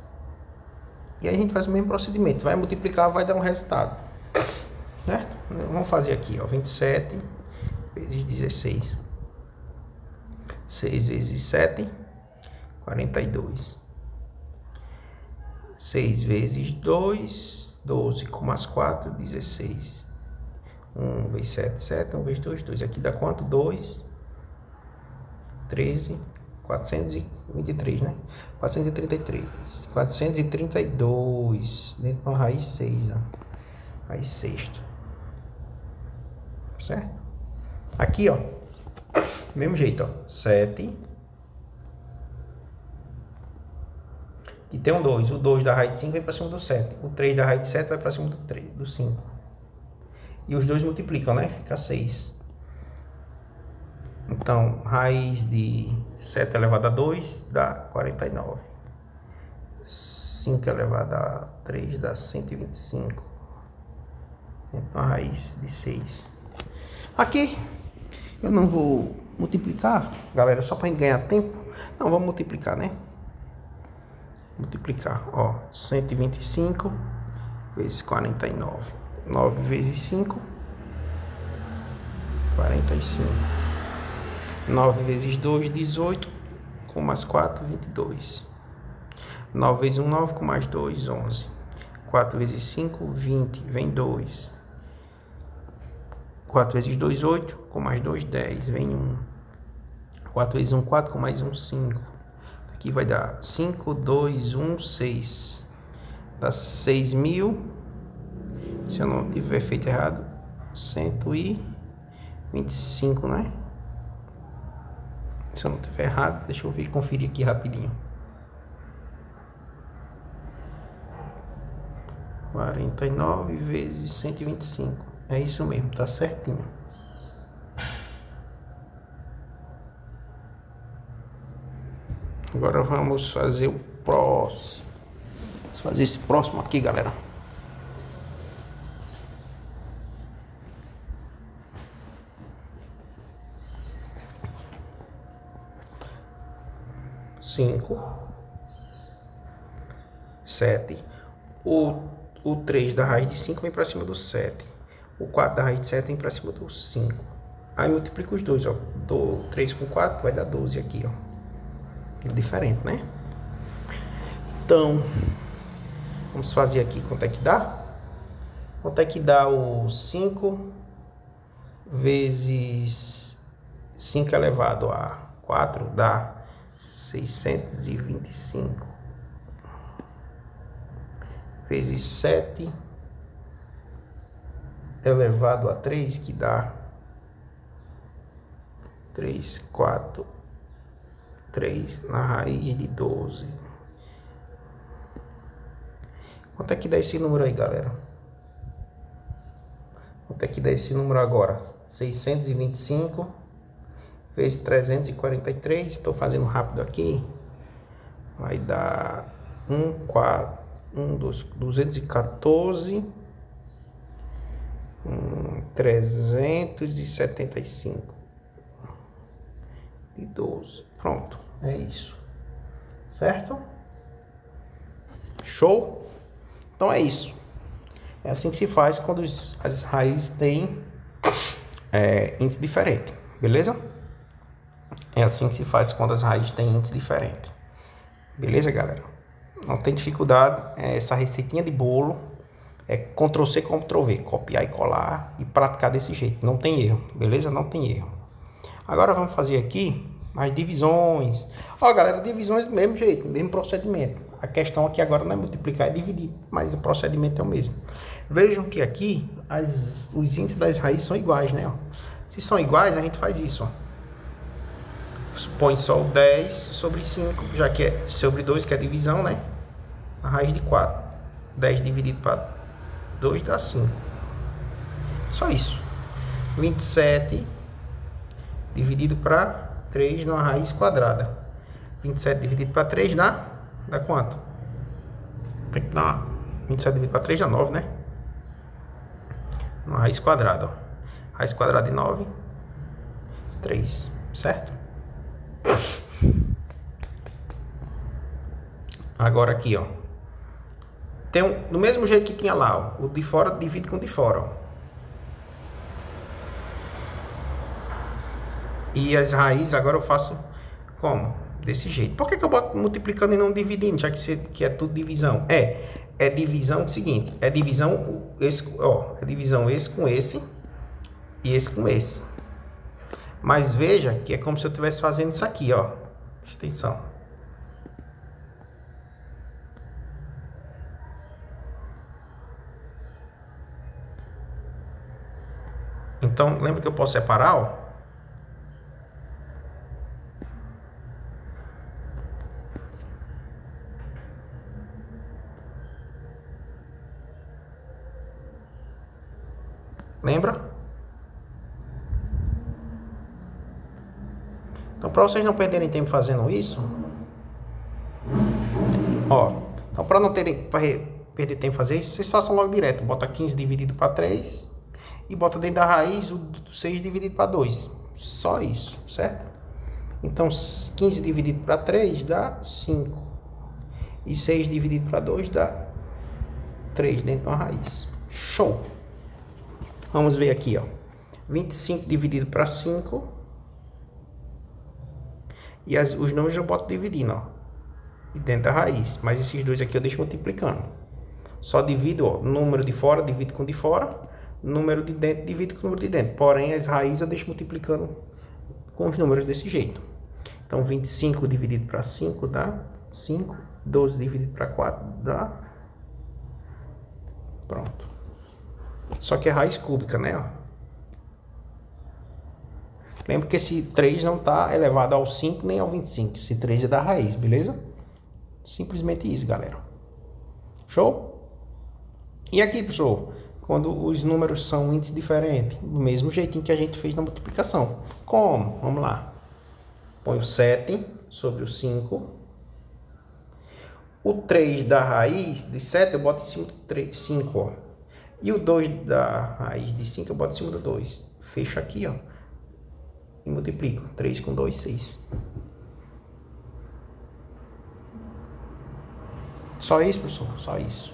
E aí a gente faz o mesmo procedimento. Vai multiplicar, vai dar um resultado. Certo? Vamos fazer aqui, ó. 27 vezes 16. 6 vezes 7, 42. 6 vezes 2, 12. Com mais 4, 16. 1 vezes 7, 7. 1 vezes 2, 2. Aqui dá quanto? 2, 13, 423, né? 433. 432. Dentro da raiz 6, ó. Raiz sexta. Certo? Aqui, ó. Mesmo jeito, ó. 7. E tem um 2. O 2 da raiz de 5 vai para cima do 7. O 3 da raiz de 7 vai para cima do 5. E os dois multiplicam, né? Fica 6. Então, raiz de 7 elevado a 2 dá 49. 5 elevado a 3 dá 125. Então, a raiz de 6. Aqui, eu não vou multiplicar, galera, só para gente ganhar tempo. Não, vamos multiplicar, né? Multiplicar, ó. 125 vezes 49. 9 vezes 5, 45. 9 vezes 2, 18. Com mais 4, 22. 9 vezes 1, 9. Com mais 2, 11. 4 vezes 5, 20. Vem 2. 4 vezes 2, 8. Com mais 2, 10. Vem 1. 4 vezes 1, 4. Com mais 1, 5. Aqui vai dar 5, 2, 1, 6. Dá 6.000. Se eu não tiver feito errado, 125, né? Se eu não tiver errado, deixa eu ver, conferir aqui rapidinho. 49 vezes 125. É isso mesmo, tá certinho. Agora vamos fazer o próximo. Vamos fazer esse próximo aqui, galera. Cinco, 7. O 3 da raiz de 5 vem para cima do 7. O 4 da raiz de 7 vem para cima do 5. Aí multiplica os dois, ó. 3 com 4 vai dar 12 aqui, ó. É diferente, né? Então, vamos fazer aqui quanto é que dá. Quanto é que dá o 5 vezes 5 elevado a 4 dá 625 vezes 7 elevado a 3, que dá 3, 4, 3 na raiz de 12. Quanto é que dá esse número aí, galera? Quanto é que dá esse número agora? 625 vezes 343. Estou fazendo rápido aqui. Vai dar 214. 375 de 12. Pronto, é isso. Certo? Show? Então é isso. É assim que se faz quando as raízes têm índice diferente. Beleza? É assim que se faz quando as raízes têm índice diferente. Beleza, galera? Não tem dificuldade. Essa receitinha de bolo é Ctrl+C, Ctrl+V. Copiar e colar e praticar desse jeito. Não tem erro. Beleza? Não tem erro. Agora vamos fazer aqui as divisões. Ó, galera, divisões do mesmo jeito, mesmo procedimento. A questão aqui agora não é multiplicar, é dividir, mas o procedimento é o mesmo. Vejam que aqui os índices das raízes são iguais, né? Ó. Se são iguais, a gente faz isso, ó. Põe só o 10 sobre 5, já que é sobre 2, que é divisão, né? A raiz de 4. 10 dividido para 2 dá 5. Só isso. 27 dividido para 3 numa raiz quadrada. 27 dividido para 3 dá quanto? Tem que dar 27 dividido para 3 dá 9, né? Uma raiz quadrada, ó. Raiz quadrada de 9, 3, certo? Agora aqui, ó. Tem do mesmo jeito que tinha lá, ó. O de fora divide com o de fora, ó. E as raízes agora eu faço como? Desse jeito. Por que eu boto multiplicando e não dividindo, já que é tudo divisão? É divisão seguinte, é divisão esse, ó, é divisão esse com esse e esse com esse. Mas veja que é como se eu estivesse fazendo isso aqui, ó. Presta atenção. Então, lembra que eu posso separar, ó? Lembra? Então, para vocês não perderem tempo fazendo isso, ó, então para não perder tempo fazer isso, vocês façam logo direto. Bota 15 dividido para 3 e bota dentro da raiz o 6 dividido para 2. Só isso, certo? Então, 15 dividido para 3 dá 5. E 6 dividido para 2 dá 3 dentro da raiz. Show! Vamos ver aqui, ó. 25 dividido para 5. E os números eu boto dividindo, ó. E dentro da raiz. Mas esses dois aqui eu deixo multiplicando. Só divido, ó. Número de fora, divido com o de fora. Número de dentro, divido com o número de dentro. Porém, as raízes eu deixo multiplicando com os números desse jeito. Então, 25 dividido para 5 dá 5. 12 dividido para 4 dá... Pronto. Só que é raiz cúbica, né? Ó. Lembra que esse 3 não está elevado ao 5 nem ao 25. Esse 3 é da raiz, beleza? Simplesmente isso, galera. Show? E aqui, pessoal, quando os números são índices diferentes, do mesmo jeitinho que a gente fez na multiplicação. Como? Vamos lá. Põe o 7 sobre o 5 O 3 da raiz de 7 eu boto em cima do 5, ó. E o 2 da raiz de 5 eu boto em cima do 2. Fecho aqui, ó. E multiplico. 3 com 2, 6. Só isso, professor? Só isso.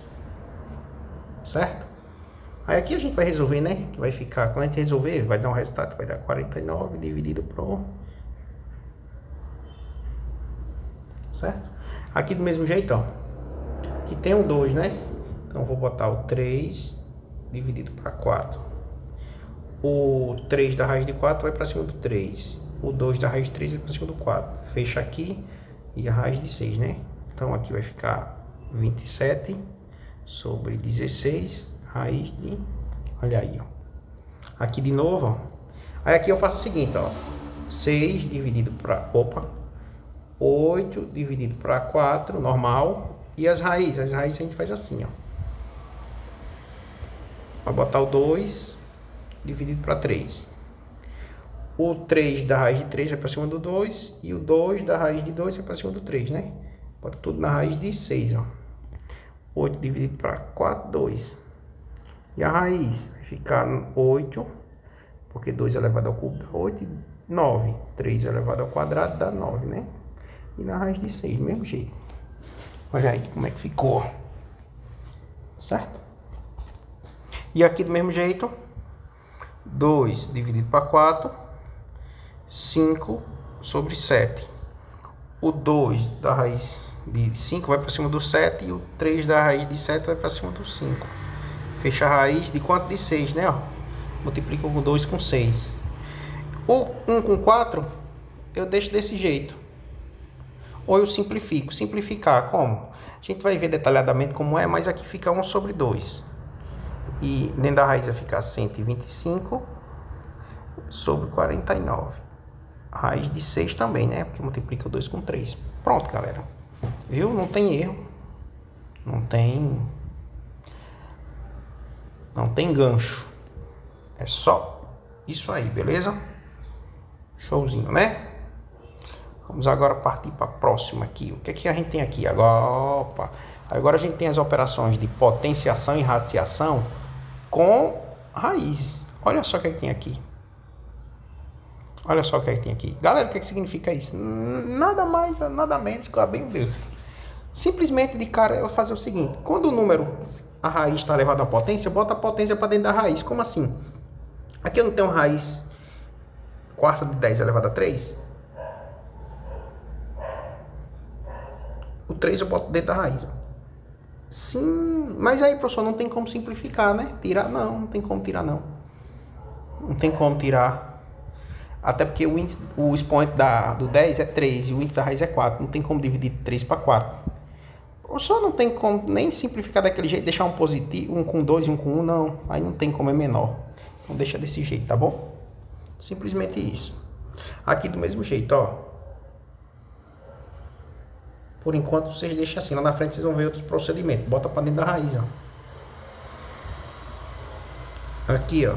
Certo? Aí aqui a gente vai resolver, né? Que vai ficar, quando a gente resolver, vai dar um resultado, vai dar 49 dividido por... Certo? Aqui do mesmo jeito, ó. Aqui tem um 2, né? Então, eu vou botar o 3 dividido para 4. O 3 da raiz de 4 vai para cima do 3. O 2 da raiz de 3 vai para cima do 4. Fecha aqui e a raiz de 6, né? Então, aqui vai ficar 27 sobre 16, raiz de... Olha aí, ó. Aqui de novo, ó. Aí aqui eu faço o seguinte, ó. 6 dividido para... 8 dividido para 4, normal. E as raízes a gente faz assim, ó. Vai botar o 2 dividido para 3. O 3 da raiz de 3 é para cima do 2. E o 2 da raiz de 2 é para cima do 3, né? Bota tudo na raiz de 6, ó. 8 dividido para 4, 2. E a raiz vai ficar 8, porque 2 elevado ao cubo dá 8, 9. 3 elevado ao quadrado dá 9, né? E na raiz de 6, do mesmo jeito. Olha aí como é que ficou. Certo? E aqui do mesmo jeito, 2 dividido para 4, 5 sobre 7. O 2 da raiz de 5 vai para cima do 7 e o 3 da raiz de 7 vai para cima do 5. Fecha a raiz de quanto? De 6, né? Ó. Multiplica o 2 com 6. O 1 com 4 eu deixo desse jeito. Ou eu simplifico. Simplificar como? A gente vai ver detalhadamente como é, mas aqui fica 1 sobre 2. E dentro da raiz vai ficar 125 sobre 49. Raiz de 6 também, né? Porque multiplica o 2 com 3. Pronto, galera. Viu? Não tem erro. Não tem gancho. É só isso aí, beleza? Showzinho, né? Vamos agora partir para a próxima aqui. O que é que a gente tem aqui? Agora a gente tem as operações de potenciação e radiação com raízes. Olha só o que é que tem aqui. Olha só o que é que tem aqui. Galera, o que é que significa isso? Nada mais, nada menos que bem ver. Simplesmente de cara eu vou fazer o seguinte. Quando o número, a raiz está elevado à potência, bota a potência para dentro da raiz. Como assim? Aqui eu não tenho raiz quarta de 10 elevado a 3? O 3 eu boto dentro da raiz. Sim, mas aí, professor, não tem como simplificar, né? Tirar, não tem como tirar, não. Não tem como tirar. Até porque o expoente do 10 é 3 e o índice da raiz é 4. Não tem como dividir 3 para 4. Professor, não tem como nem simplificar daquele jeito, deixar um positivo, um com 2 e um com 1, não. Aí não tem como, é menor. Então deixa desse jeito, tá bom? Simplesmente isso. Aqui do mesmo jeito, ó. Por enquanto vocês deixam assim. Lá na frente vocês vão ver outros procedimentos. Bota para dentro da raiz, ó. Aqui, ó.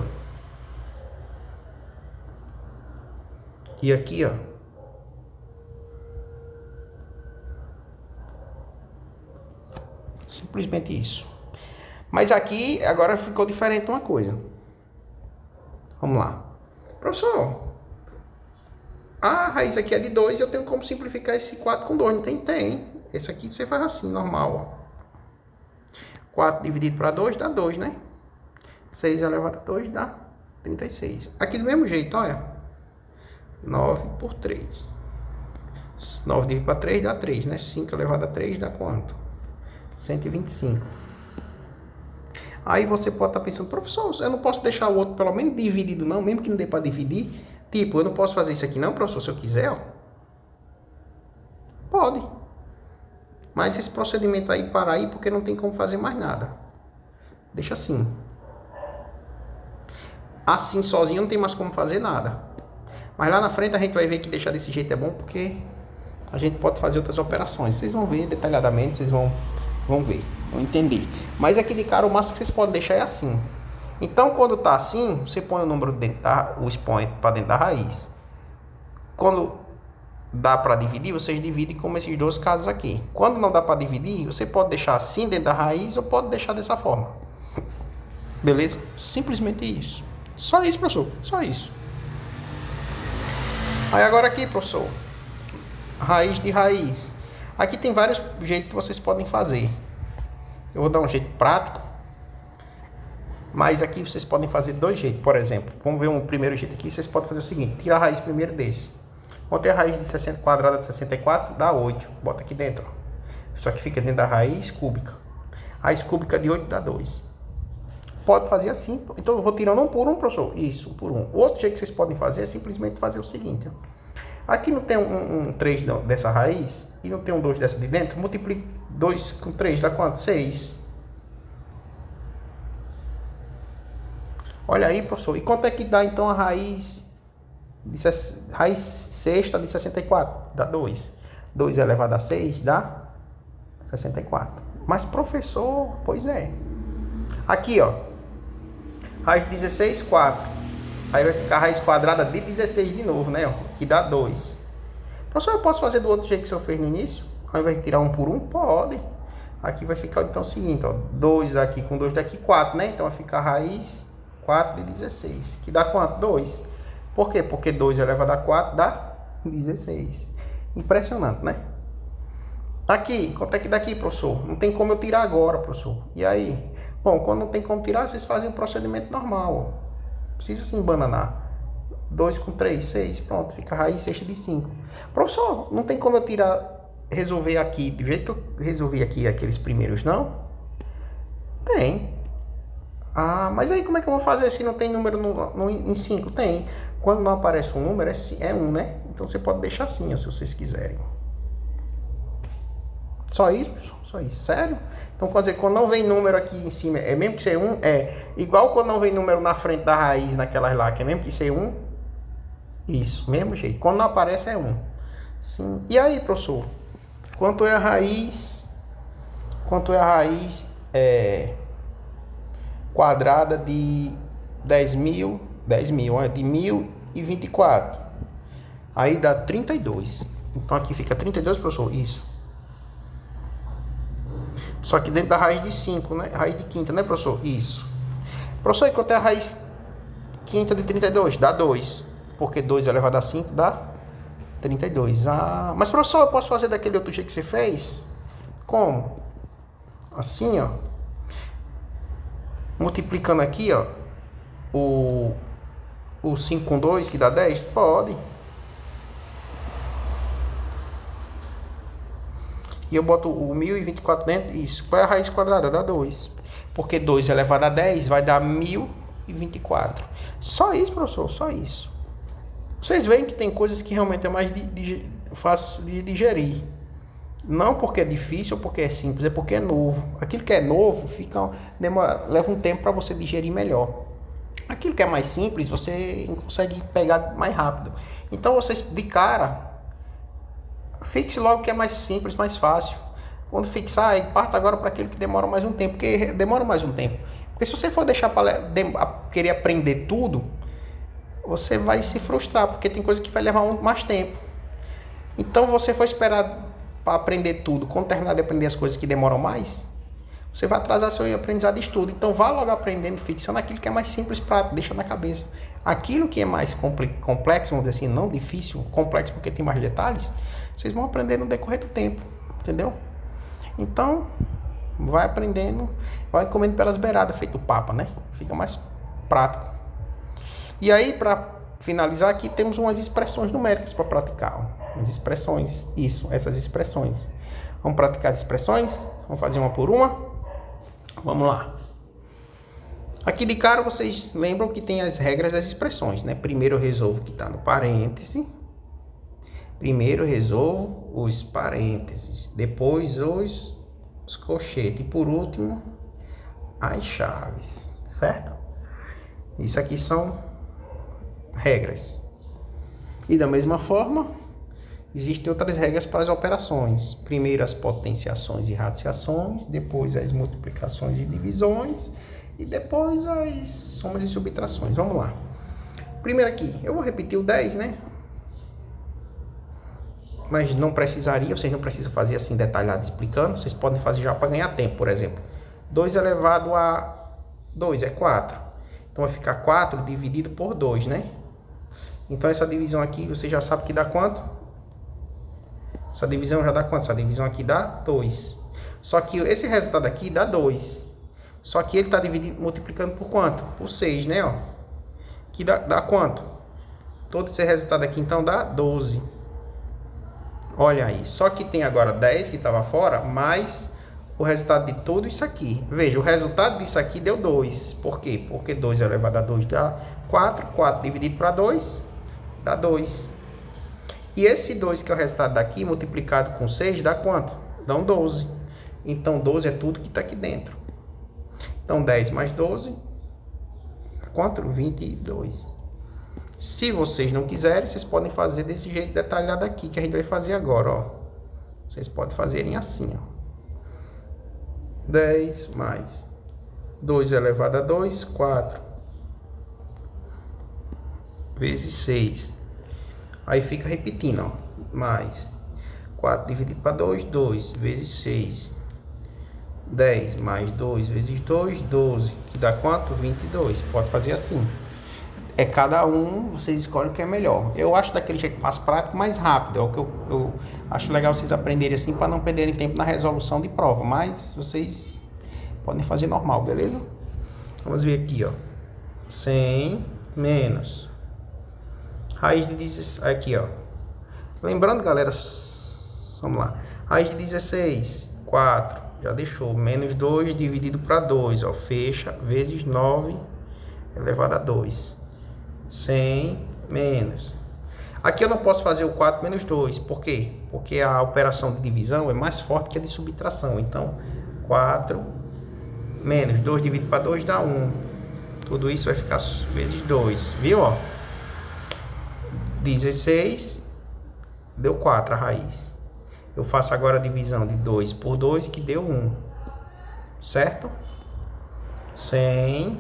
E aqui, ó. Simplesmente isso. Mas aqui, agora ficou diferente uma coisa. Vamos lá. Professor, a raiz aqui é de 2 e eu tenho como simplificar esse 4 com 2. Não tem? Tem. Esse aqui você faz assim, normal, ó. 4 dividido para 2 dá 2, né? 6 elevado a 2 dá 36. Aqui do mesmo jeito, olha. 9 por 3. 9 dividido para 3 dá 3, né? 5 elevado a 3 dá quanto? 125. Aí você pode estar pensando, professor, eu não posso deixar o outro pelo menos dividido não, mesmo que não dê para dividir. Tipo, eu não posso fazer isso aqui não, professor, se eu quiser, ó. Pode. Mas esse procedimento aí, para aí, porque não tem como fazer mais nada. Deixa assim. Assim, sozinho, não tem mais como fazer nada. Mas lá na frente a gente vai ver que deixar desse jeito é bom, porque a gente pode fazer outras operações. Vocês vão ver detalhadamente, vocês vão ver, vão entender. Mas aqui de cara, o máximo que vocês podem deixar é assim. Então, quando tá assim, você põe o número dentro o expoente para dentro da raiz. Quando dá para dividir, vocês dividem como esses dois casos aqui. Quando não dá para dividir, você pode deixar assim dentro da raiz ou pode deixar dessa forma. Beleza? Simplesmente isso. Só isso, professor. Só isso. Aí agora aqui, professor. Raiz de raiz. Aqui tem vários jeitos que vocês podem fazer. Eu vou dar um jeito prático. Mas aqui vocês podem fazer dois jeitos. Por exemplo, vamos ver um primeiro jeito aqui. Vocês podem fazer o seguinte. Tira a raiz primeiro desse. Quanto é a raiz de 60 quadrada de 64? Dá 8. Bota aqui dentro. Ó. Só que fica dentro da raiz cúbica. Raiz cúbica de 8 dá 2. Pode fazer assim. Então eu vou tirando um por um, professor. Isso, um por um. O outro jeito que vocês podem fazer é simplesmente fazer o seguinte. Ó. Aqui não tem um 3 dessa raiz. E não tem um 2 dessa de dentro. Multiplique 2 com 3. Dá quanto? 6. Olha aí, professor. E quanto é que dá então a raiz sexta de 64? Dá 2. 2 elevado a 6 dá 64. Mas, professor, pois é. Aqui, ó. Raiz de 16, 4. Aí vai ficar a raiz quadrada de 16 de novo, né? Ó, que dá 2. Professor, eu posso fazer do outro jeito que o senhor fez no início? Ao invés de tirar um por um? Pode. Aqui vai ficar então o seguinte, ó. 2 aqui com 2 daqui, 4, né? Então vai ficar a raiz 4 de 16. Que dá quanto? 2. Por quê? Porque 2 elevado a 4 dá 16. Impressionante, né? Aqui, quanto é que dá aqui, professor? Não tem como eu tirar agora, professor. E aí? Bom, quando não tem como tirar, vocês fazem o procedimento normal, ó. Precisa se embananar. 2 com 3, 6. Pronto, fica a raiz sexta de 5. Professor, não tem como eu tirar, resolver aqui do jeito que eu resolvi aqui aqueles primeiros, não? Tem. Ah, mas aí como é que eu vou fazer se não tem número em 5? Tem. Quando não aparece um número, é 1, né? Então você pode deixar assim, ó, se vocês quiserem. Só isso, pessoal? Só isso. Sério? Então, quer dizer, quando não vem número aqui em cima, é mesmo que ser 1? É. Igual quando não vem número na frente da raiz, naquelas lá, que é mesmo que ser 1? Isso, mesmo jeito. Quando não aparece, é 1. Sim. E aí, professor? Quanto é a raiz? Quanto é a raiz quadrada de 10.000, de 1024? Aí dá 32. Então aqui fica 32, professor? Isso. Só que dentro da raiz de 5, né? Raiz de quinta, né, professor? Isso. Professor, e quanto é a raiz quinta de 32? Dá 2. Porque 2 elevado a 5 dá 32. Ah, mas, professor, eu posso fazer daquele outro jeito que você fez? Como? Assim, ó. Multiplicando aqui, ó. O 5 com 2, que dá 10? Pode. E eu boto o 1024 dentro. Isso. Qual é a raiz quadrada? Dá 2. Porque 2 elevado a 10 vai dar 1024. Só isso, professor. Só isso. Vocês veem que tem coisas que realmente é mais fácil de digerir. Não porque é difícil ou porque é simples. É porque é novo. Aquilo que é novo leva um tempo para você digerir melhor. Aquilo que é mais simples, você consegue pegar mais rápido. Então, vocês de cara... Fixe logo o que é mais simples, mais fácil. Quando fixar, parta agora para aquilo que demora mais um tempo. Porque demora mais um tempo. Porque se você for deixar para querer aprender tudo, você vai se frustrar. Porque tem coisa que vai levar mais tempo. Então, você for esperar para aprender tudo. Quando terminar de aprender as coisas que demoram mais, você vai atrasar seu aprendizado de estudo. Então, vá logo aprendendo, fixando aquilo que é mais simples, prático, deixa na cabeça. Aquilo que é mais complexo, vamos dizer assim, não difícil, complexo porque tem mais detalhes, vocês vão aprender no decorrer do tempo, entendeu? Então, vai aprendendo, vai comendo pelas beiradas, feito o papa, né? Fica mais prático. E aí, para finalizar aqui, temos umas expressões numéricas para praticar. As expressões, essas expressões. Vamos praticar as expressões? Vamos fazer uma por uma? Vamos lá. Aqui de cara, vocês lembram que tem as regras das expressões, né? Primeiro eu resolvo o que está no parêntese. Primeiro eu resolvo os parênteses. Depois os colchetes. E por último, as chaves. Certo? Isso aqui são regras. E da mesma forma, existem outras regras para as operações. Primeiro as potenciações e radiciações. Depois as multiplicações e divisões. E depois as somas e subtrações. Vamos lá. Primeiro aqui, eu vou repetir o 10, né? mas não precisaria, vocês não precisam fazer assim detalhado explicando, vocês podem fazer já para ganhar tempo, por exemplo. 2 elevado a 2 é 4. Então vai ficar 4 dividido por 2, né? Então essa divisão aqui, você já sabe que dá quanto? Essa divisão já dá quanto? Essa divisão aqui dá 2. Só que esse resultado aqui dá 2. Só que ele está multiplicando por quanto? Por 6, né? Ó. Que dá quanto? Todo esse resultado aqui, então, dá 12. Olha aí. Só que tem agora 10 que estava fora, mais o resultado de tudo isso aqui. Veja, o resultado disso aqui deu 2. Por quê? Porque 2 elevado a 2 dá 4. 4 dividido para 2 dá 2. E esse 2, que é o resultado daqui, multiplicado com 6, dá quanto? Dá um 12. Então, 12 é tudo que está aqui dentro. Então, 10 mais 12, quanto? 22. Se vocês não quiserem, vocês podem fazer desse jeito detalhado aqui, que a gente vai fazer agora, ó. Vocês podem fazerem assim, ó. 10 mais 2 elevado a 2, 4. Vezes 6. Aí fica repetindo, ó. Mais 4 dividido para 2, 2. Vezes 6. 10 mais 2 vezes 2, 12. Que dá quanto? 22. Pode fazer assim. É cada um, vocês escolhem o que é melhor. Eu acho daquele jeito mais prático, mais rápido. É o que eu acho legal vocês aprenderem assim, para não perderem tempo na resolução de prova. Mas vocês podem fazer normal, beleza? Vamos ver aqui, ó. 100 menos raiz de 16. Aqui, ó. Lembrando, galera, vamos lá. Raiz de 16, 4. Já deixou. Menos 2 dividido para 2, ó. Fecha. Vezes 9 elevado a 2. 100 menos. Aqui eu não posso fazer o 4 menos 2. Por quê? Porque a operação de divisão é mais forte que a de subtração. Então, 4 menos 2 dividido para 2 dá 1. Tudo isso vai ficar vezes 2. Viu, ó? 16 deu 4 a raiz. Eu faço agora a divisão de 2 por 2, que deu 1. Certo? 100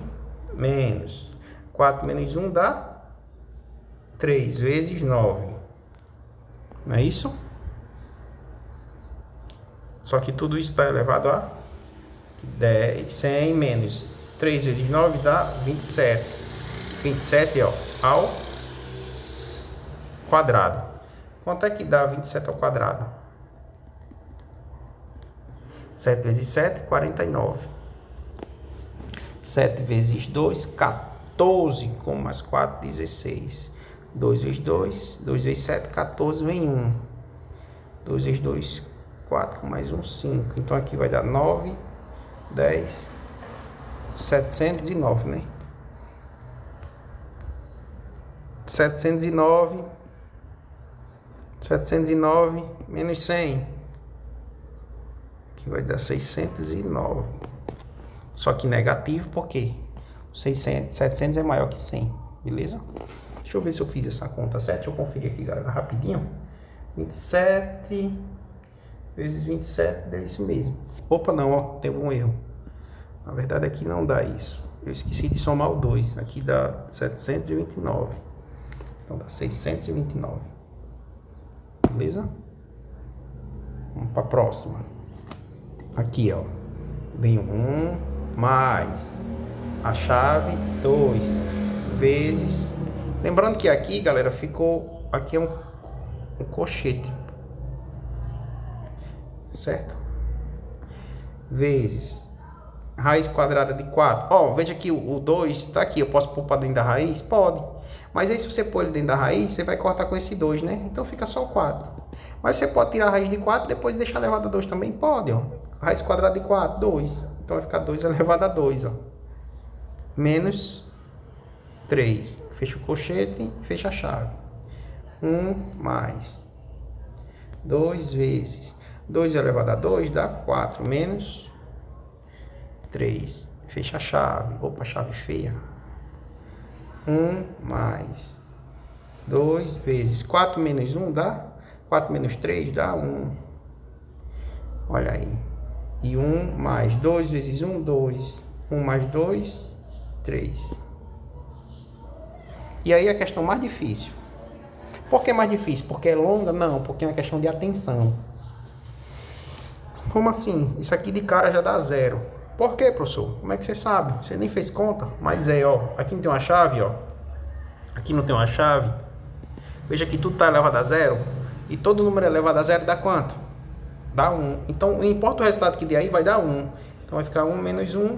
menos 4 menos 1 dá 3 vezes 9. Não é isso? Só que tudo isso está elevado a 10. 100 menos 3 vezes 9 dá 27. 27, ó, ao quadrado. Quanto é que dá 27 ao quadrado? 7 vezes 7, 49. 7 vezes 2, 14. Com mais 4, 16. 2 vezes 2, 2 vezes 7, 14, vem 1. 2 vezes 2, 4, com mais 1, 5. Então aqui vai dar 9, 10, 709, né? 709 menos 100, que vai dar 609. Só que negativo, porque 700 é maior que 100, beleza? Deixa eu ver se eu fiz essa conta certa. Deixa eu conferir aqui, galera, rapidinho. 27 vezes 27 deu isso mesmo. Opa, não, ó, teve um erro. Na verdade aqui não dá isso. Eu esqueci de somar o 2. Aqui dá 729. Então dá 629. Beleza? Vamos para a próxima. Aqui, ó. Vem 1 mais a chave 2 vezes. Lembrando que aqui, galera, ficou. Aqui é um colchete. Certo? Vezes raiz quadrada de 4. Ó, veja que o 2 está aqui. Eu posso pôr para dentro da raiz? Pode. Mas aí se você pôr ele dentro da raiz, você vai cortar com esse 2, né? Então fica só o 4. Mas você pode tirar a raiz de 4 e depois deixar elevado a 2 também? Pode, ó. Raiz quadrada de 4, 2. Então vai ficar 2 elevado a 2, ó. Menos 3. Fecha o colchete, fecha a chave. 1 mais 2 vezes 2 elevado a 2 dá 4. Menos 3. Fecha a chave. Opa, chave feia. 1 mais 2 vezes 4 menos 1 dá 4 menos 3 dá 1. Olha aí. E 1 mais 2 vezes 1, 2. 1 mais 2, 3. E aí a questão mais difícil. Por que mais difícil? Porque é longa? Não, porque é uma questão de atenção. Como assim? Isso aqui de cara já dá 0. Por quê, professor? Como é que você sabe? Você nem fez conta? Mas ó. Aqui não tem uma chave, ó. Aqui não tem uma chave. Veja que tudo está elevado a 0. E todo número elevado a 0 dá quanto? Dá 1. Então, não importa o resultado que dê aí, vai dar 1. Então, vai ficar 1 menos 1,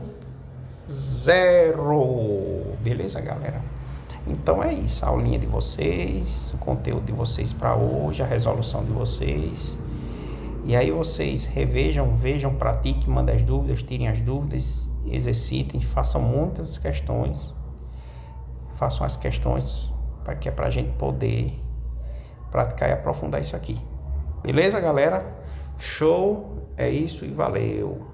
0. Beleza, galera? Então, é isso. A aulinha de vocês, o conteúdo de vocês para hoje, a resolução de vocês. E aí, vocês revejam, vejam, pratiquem, mandem as dúvidas, tirem as dúvidas, exercitem, façam muitas questões. Façam as questões para que é para a gente poder praticar e aprofundar isso aqui. Beleza, galera? Show, é isso e valeu!